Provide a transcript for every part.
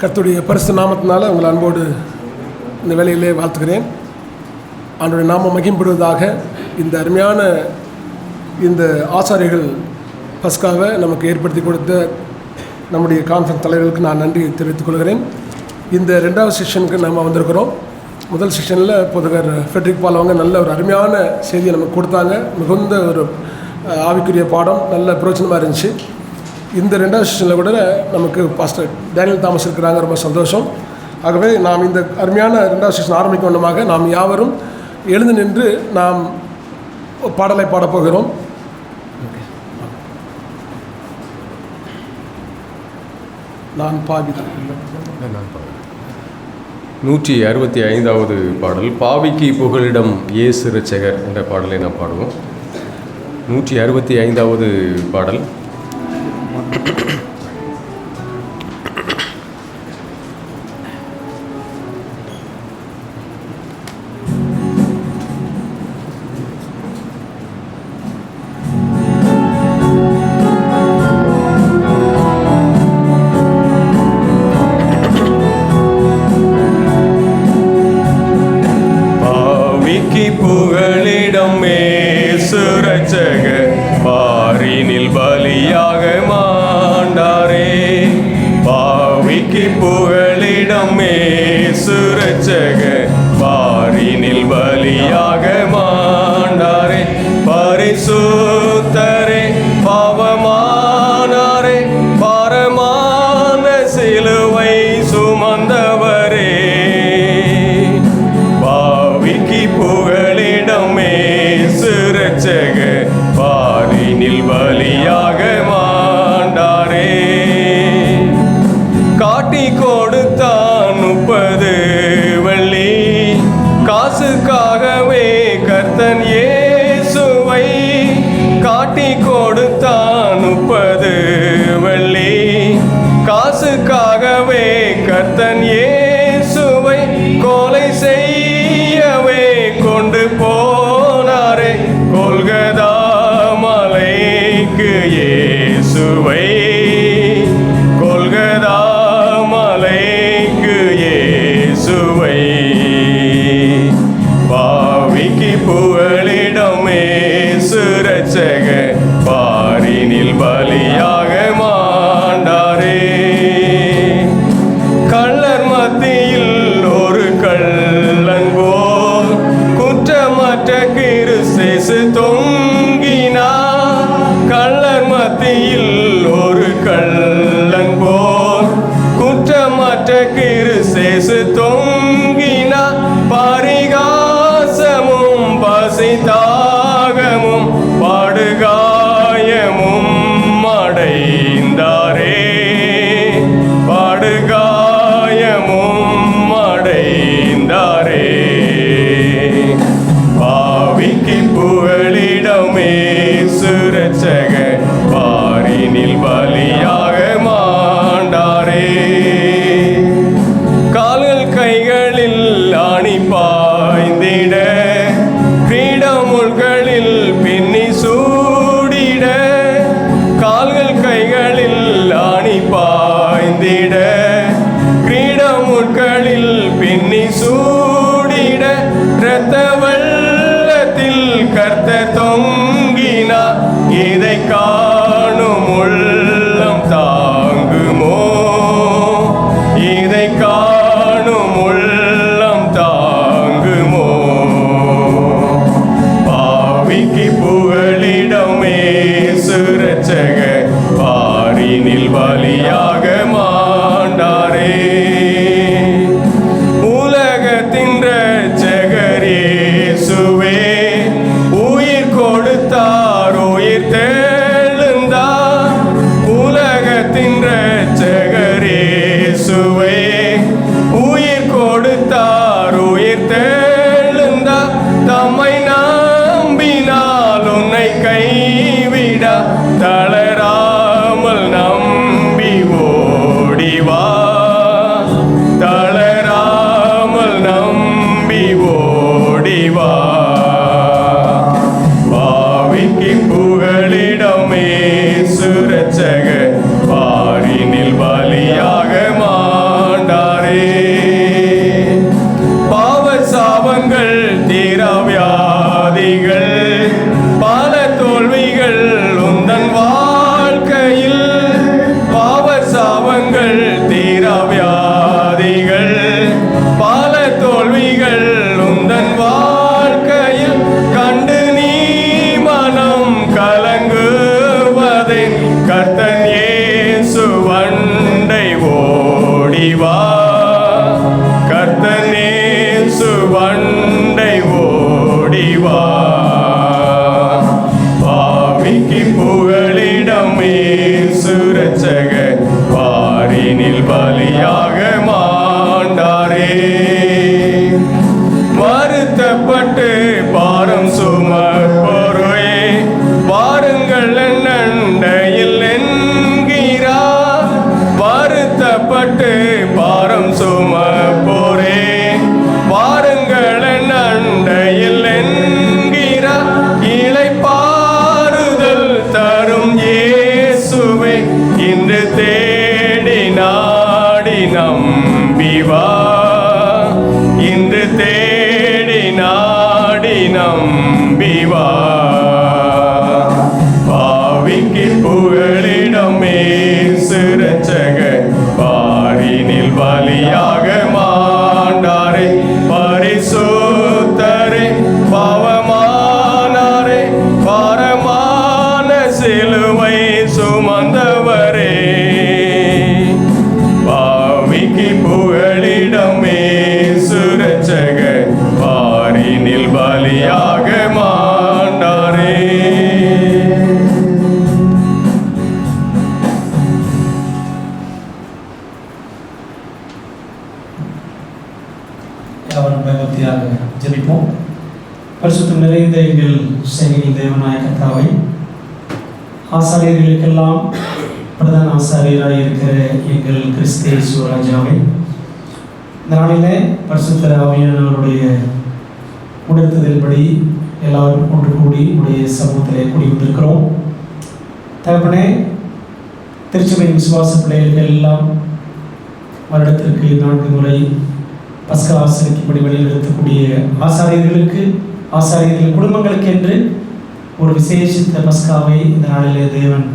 கர்த்தருடைய பரிசுத்த நாமத்தினால உங்கள் அன்போடு இந்த வேளையிலே வாழ்த்துக்கிறேன். ஆண்டவருடைய நாமம் மகிமைப்படுவதாக. இந்த அருமையான இந்த ஆசாரியர்கள் பஸ்காவை நமக்கு ஏற்படுத்தி கொடுத்த நம்முடைய கான்ஃபரன்ஸ் தலைவர்களுக்கு நான் நன்றி தெரிவித்துக் கொள்கிறேன். இந்த ரெண்டாவது செக்ஷனுக்கு நம்ம வந்திருக்கிறோம். முதல் செக்ஷனில் பொதுகர் ஃபெட்ரிக் பால் அவங்க நல்ல ஒரு அருமையான செய்தியை நமக்கு கொடுத்தாங்க. மிகுந்த ஒரு ஆவிக்குரிய பாடம், நல்ல பிரயோஜனமாக இருந்துச்சு. இந்த ரெண்டாவது செஷனில் கூட நமக்கு பாஸ்டர் டேனியல் தாமஸ் இருக்கிறாங்க, ரொம்ப சந்தோஷம். ஆகவே நாம் இந்த அருமையான ரெண்டாவது செஷன் ஆரம்பிக்க வேண்டுமாக நாம் யாவரும் எழுந்து நின்று நாம் பாடலை பாடப்போகிறோம். நான் பாவிதான் 165வது பாடல், பாவிக்கு புகலிடம் இயேசு இரட்சகர் என்ற பாடலை நாம் பாடுவோம். 165வது பாடல். புகலிடம் இயேசு இரட்சகர் பாரினில் பலியாக மாண்டாரே. பாவிக்கு புகலிடம் இயேசு இரட்சகர் பாரினில் பலியாக மாண்டாரே. பரிசுத்தரே பாவமானாரே, பாரமான சிலுவை சுமந்தவரே. பாவிக்கு புகலிடம் இயேசு இரட்சகர் பாரினில் பலியாக மாண்டாரே. காட்டி கொடுத்தான் 30 வெள்ளி காசுக்காகவே கர்த்தன் இயேசுவை. காட்டி கொடுத்தான் 30 வெள்ளி காசுக்காகவே கர்த்தன் இயேசுவை. கொலை செய்யவே கொண்டு போனாரே கொல்கதா மலைக்கு இயேசுவை. கொல்கதா மலைக்கு இயேசுவை. பாவிக்கு புகலிடம் இயேசு இரட்சகர் பாரினில் பலியாக மாண்டாரே. கள்ளர் மத்தியில் ஒரு கள்ளன் போல் குற்றமற்ற கிறிஸ்து தொங்கினார். கள்ளர் மத்தியில் ஒரு கள்ளன் போல் குற்றமற்ற கிறிஸ்து தொங்கினார். பரிகாசமும் பசி தாகமும் படுகாயமும் அடைந்தாரே. படுகாயமும் அடைந்தாரே. பாவிக்கு புகலிடம் இயேசு இரட்சகர் பாரினில் பலியாக மாண்டாரே. கால்கள் கைகளில் ஆணி பாய்ந்திட, கிரீடமுள்களில் பின்னி சூடிட. கால்கள் கைகளில் ஆணி பாய்ந்திட, கிரீடமுட்களில் பின்னி சூடிட. இரத்த வெள்ளத்தில் கர்த்தர் தொங்கினார். இதை காணும் உள்ளம் தாங்குமோ? இதை காணும் உள்ளம் தாங்குமோ? பாவிக்கு புகலிடம் இயேசு இரட்சகர் பாரினில் பலியாக மாண்டாரே. உலகத்தின் இரட்சகர் இயேசுவே உயிர் கொடுத்தார், உயிர் தெழுந்தார். உலகத்தின் இரட்சகர் இயேசுவே உயிர் கொடுத்தார், உயிர் தெழுந்தார். தம்மை நம்பினால் உன்னை கைவிடா. தளராமல் நம்பி ஓடிவா. தளராமல் நம்பி ஓடிவா. பாவிக்கு புகலிடம் இயேசு இரட்சகர் பாரினில் பலியாக மாண்டாரே. பாரினில் பலியாக மாண்டாரே. வருத்தப்பட்டு பாரம் சுமப்போரே, வாருங்கள் நண்டையில் என்கிறார். வருத்தப்பட்டு பாரம் சுமப்போரே, வாருங்கள் நண்டையில் என்கிறார். இளைப்பாறுதல் தரும் இயேசுவை இன்று தேடி நாடி நம்பி வா. இன்று தேடி நாடி நம்பி வா. பாவிக்கு புகலிடம் இயேசு இரட்சகர், பாரினில் பலியாக மாண்டாரே. பரிசுத்தரே, பாவமானாரே, பாரமான சிலுவை சுமந்தவரே. பாவிக்கு புகலிடம் இயேசு இரட்சகர், பாரினில் பலியாக மாண்டாரே. யாவரும் பயபக்தியாக ஜெபிப்போம். பரிசுத்தம் நிறைந்த எங்கள் சேனையின் தேவனாய கர்த்தாவே, ஆசாரியர்களுக்கெல்லாம் பிரதான ஆசாரியராக இருக்கிற எங்கள் கிறிஸ்து இயேசு ராஜாவே, இந்த நாளிலே பரிசுத்த ஆவியானவருடைய உணர்த்துதல்படி எல்லாரும் ஒன்று கூடி உடைய சமூகத்திலே கூடி வந்திருக்கிறோம். தகப்பனே, திருச்சபையின் விசுவாச பிள்ளைகள் எல்லாம் வருடத்திற்கு 4 முறை பஸ்கா ஆசரிக்கும்படி வழிநடத்தக்கூடிய ஆசாரியர்களுக்கு, ஆசாரியர்கள் குடும்பங்களுக்கு என்று ஒரு விசேஷித்த பஸ்காவை இந்த நாளிலே தேவன்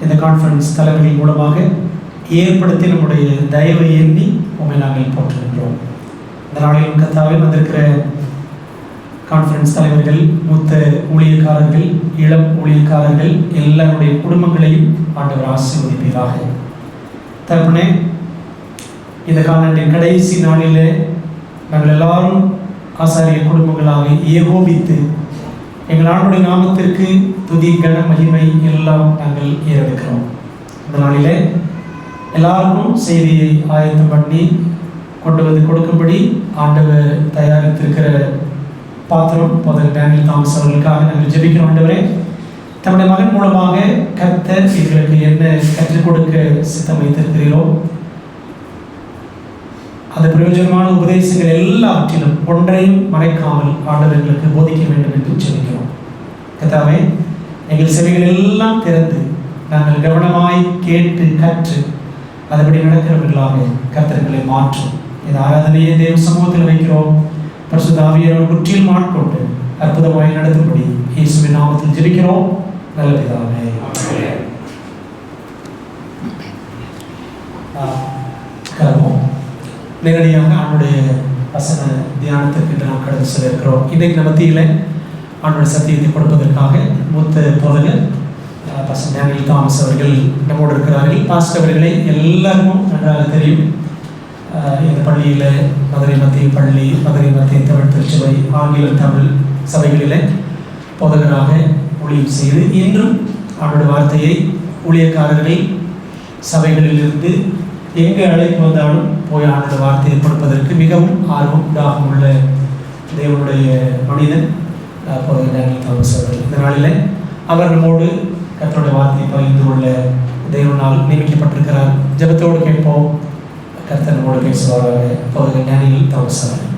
இந்த கான்ஃபரன்ஸ் தலைவர்கள் மூலமாக ஏற்படுத்தி நம்முடைய தயவை எண்ணி உண்மை நாங்கள் போற்றுகின்றோம். இந்த நாளில் கர்த்தாவே வந்திருக்கிற கான்ஃபரன்ஸ் தலைவர்கள், மூத்த ஊழியக்காரர்கள், இளம் ஊழியக்காரர்கள் எல்லாருடைய குடும்பங்களையும் ஆண்டவர் ஆசீர்வதிப்பீராக. தகப்பனே, இந்த காலண்டின் கடைசி நாளிலே நாங்கள் எல்லாரும் ஆசாரிய குடும்பங்களாக ஏகோபித்து எங்கள் ஆண்டுடைய நாமத்திற்கு துதி கன மகிமை எல்லாம் நாங்கள் ஏறெடுக்கிறோம். இந்த நாளிலே எல்லாருக்கும் செய்தியை ஆயத்தம் பண்ணி கொண்டு வந்து கொடுக்கும்படி ஆண்டவர் தயாரித்திருக்கிற பாத்திரம் போதகர் டேனியல் தாமஸ் அவர்களுக்காக நாங்கள் ஜெபிக்கிறோம். ஆண்டவரே, தம்முடைய மகன் மூலமாக கர்த்தர் எங்களுக்கு என்ன கற்றுக் கொடுக்க சித்தம் வைத்திருக்கிறீரோ அந்த பிரயோஜனமான உபதேசங்கள் எல்லாவற்றிலும் ஒன்றையும் மறைக்காமல் ஆண்டவர்களுக்கு போதிக்க வேண்டும் என்று ஜெபிக்கிறோம். கர்த்தாவே, எங்கள் செவிகள் எல்லாம் திறந்து நாங்கள் கவனமாய் கேட்டு கற்று அதுபடி நடக்கிறவர்களாக கர்த்தர்களை மாற்றும். இந்த ஆராதனையை தேவ சமூகத்தில் வைக்கிறோம். பரிசுத்த ஆவியானவர் முற்றிலும் ஆட்கொண்டு அற்புதமாய் நடத்தும்படி இயேசுவின் நாமத்தில் ஜெபிக்கிறோம் நல்ல பிதாவே. நேரடியாக ஆண்டுடைய வசன தியானத்திற்கு நாம் கடந்து செல்ல இருக்கிறோம். இன்றைக்கு நம்ம மத்தியில் ஆண்டுடைய சத்தியத்தை கொடுப்பதற்காக மூத்த போதகர் பாஸ்டர் டேனியல் தாமஸ் அவர்கள் நம்மோடு இருக்கிறார்கள். பாஸ்டர் அவர்களை எல்லாருக்கும் நன்றாக தெரியும். இந்த பள்ளியில் மதுரை மத்திய பள்ளி, மதுரை மத்திய தமிழ் திருச்சபை, ஆங்கில தமிழ் சபைகளில் போதகராக ஊழியம் செய்து இன்றும் அவருடைய வார்த்தையை ஊழியக்காரர்கள் சபைகளிலிருந்து எங்கே அழைத்து வந்தாலும் போய் அவருடைய வார்த்தையை கொடுப்பதற்கு மிகவும் ஆர்வம் தாகம் உள்ள தேவனுடைய மனிதன் போதகர் டேனியல் தாமஸ் அவர்கள். இந்த நாளில் அவர் நம்மோடு கர்த்தருடைய வார்த்தையை பகிர்ந்து கொள்ள தேவனால் நியமிக்கப்பட்டிருக்கிறார். ஜெபத்தோடு கேட்போம். கர்த்தர் நம்மோடு பேசுவாராக. போதகர் டேனியல் தாமஸ் அவர்கள்.